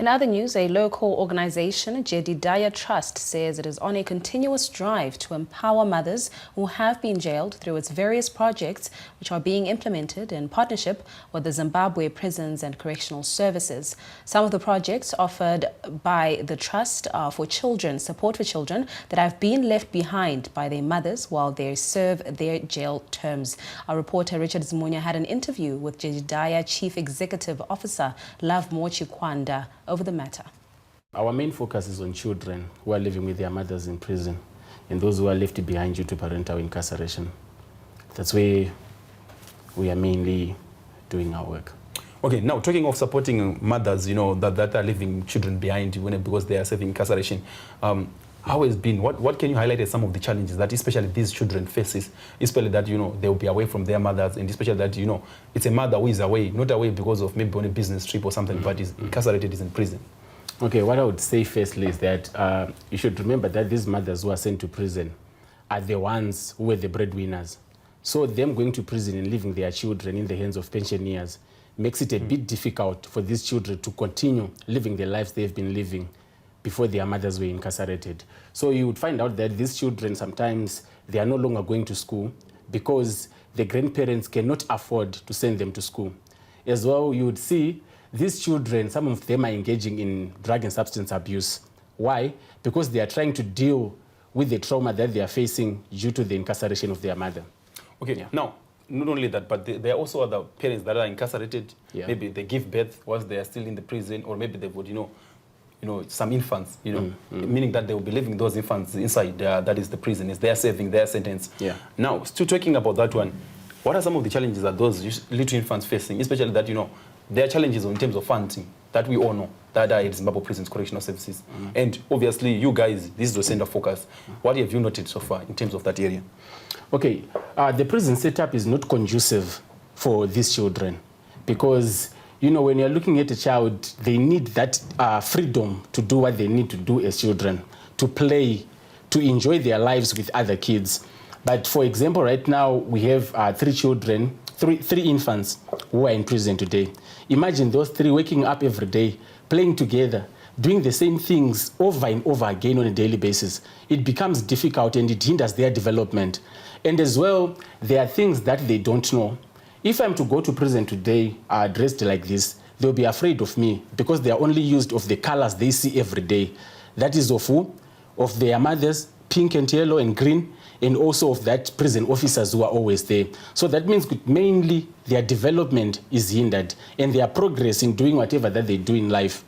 In other news, a local organization, Jedidiah Trust, says it is on a continuous drive to empower mothers who have been jailed through its various projects, which are being implemented in partnership with the Zimbabwe Prisons and Correctional Services. Some of the projects offered by the Trust are for children, support for children that have been left behind by their mothers while they serve their jail terms. Our reporter Richard Zimunya had an interview with Jedidiah Chief Executive Officer Love Mochikwanda over the matter. Our main focus is on children who are living with their mothers in prison and those who are left behind due to parental incarceration. That's where we are mainly doing our work. Okay, now talking of supporting mothers, that are leaving children behind because they are serving incarceration, how has been, what can you highlight as some of the challenges that especially these children faces, especially that, they will be away from their mothers, and especially that, it's a mother who is away, not away because of maybe on a business trip or something, but is incarcerated, is in prison? Okay, what I would say firstly is that you should remember that these mothers who are sent to prison are the ones who were the breadwinners. So them going to prison and leaving their children in the hands of pensioners makes it a bit difficult for these children to continue living the lives they've been living before their mothers were incarcerated. So you would find out that these children, sometimes they are no longer going to school because the grandparents cannot afford to send them to school. As well, you would see these children, some of them are engaging in drug and substance abuse. Why? Because they are trying to deal with the trauma that they are facing due to the incarceration of their mother. Okay, yeah. Now, not only that, but there are also other parents that are incarcerated. Yeah. Maybe they give birth whilst they are still in the prison, or maybe they would, some infants, meaning that they will be leaving those infants inside that is the prison, is they are serving their sentence. Yeah. Now, still talking about that one, what are some of the challenges that those little infants facing, especially that, there are challenges in terms of funding that we all know that are at Zimbabwe Prisons Correctional Services. And obviously, you guys, this is the center focus. What have you noted so far in terms of that area? Okay, the prison setup is not conducive for these children because when you're looking at a child, they need that freedom to do what they need to do as children, to play, to enjoy their lives with other kids. But for example, right now, we have three infants who are in prison today. Imagine those three waking up every day, playing together, doing the same things over and over again on a daily basis. It becomes difficult and it hinders their development. And as well, there are things that they don't know. If I'm to go to prison today dressed like this, they'll be afraid of me because they are only used of the colors they see every day. That is of who? Of their mothers, pink and yellow and green, and also of that prison officers who are always there. So that means mainly their development is hindered and their progress in doing whatever that they do in life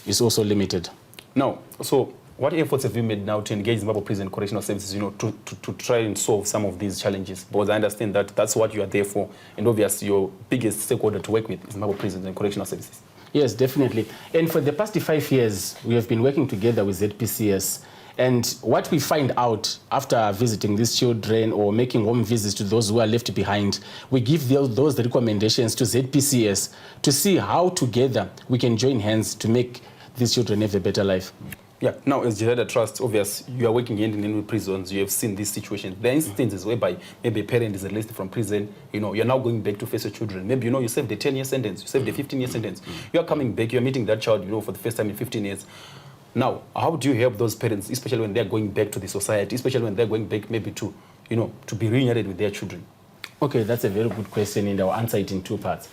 is also limited. Now, so what efforts have you made now to engage Zimbabwe Prison Correctional Services, to try and solve some of these challenges? Because I understand that that's what you are there for, and obviously your biggest stakeholder to work with is Zimbabwe Prisons and Correctional Services. Yes, definitely. And for the past 5 years, we have been working together with ZPCS. And what we find out after visiting these children or making home visits to those who are left behind, we give those recommendations to ZPCS to see how together we can join hands to make these children have a better life. Yeah, now as Jedidiah Trust, obviously, you are working hand in hand with prisons, you have seen this situation. There are instances whereby maybe a parent is released from prison, you're now going back to face your children. Maybe, you served a 10-year sentence, you served a 15-year sentence. You are coming back, you're meeting that child, for the first time in 15 years. Now, how do you help those parents, especially when they're going back to the society, especially when they're going back maybe to, to be reunited with their children? Okay, that's a very good question, and I'll answer it in two parts.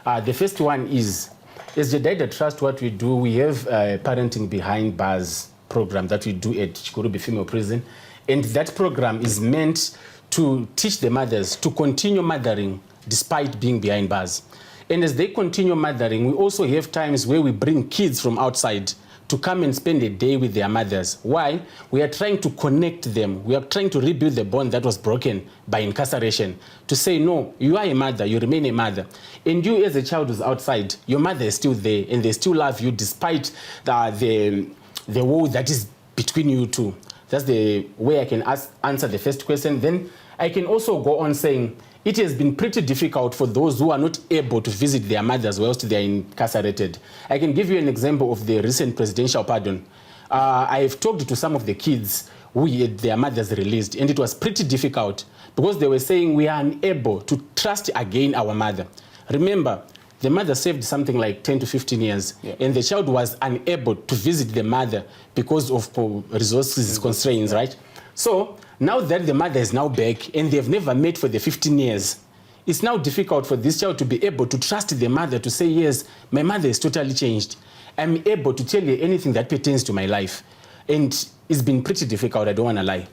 The first one is, as Jedidiah Trust, what we do, we have a Parenting Behind Bars program that we do at Chikurubi Female Prison, and that program is meant to teach the mothers to continue mothering despite being behind bars. And as they continue mothering, we also have times where we bring kids from outside to come and spend a day with their mothers. Why? We are trying to connect them. We are trying to rebuild the bond that was broken by incarceration. To say, no, you are a mother, you remain a mother. And you as a child who's outside, your mother is still there and they still love you despite the wall that is between you two. That's the way I can answer the first question. Then I can also go on saying, it has been pretty difficult for those who are not able to visit their mothers whilst they are incarcerated. I can give you an example of the recent presidential pardon. I've talked to some of the kids who had their mothers released, and it was pretty difficult because they were saying we are unable to trust again our mother. Remember, the mother served something like 10 to 15 years, and the child was unable to visit the mother because of resources constraints, right? So now that the mother is now back and they've never met for the 15 years, it's now difficult for this child to be able to trust the mother to say, yes, my mother is totally changed. I'm able to tell you anything that pertains to my life. And it's been pretty difficult, I don't want to lie.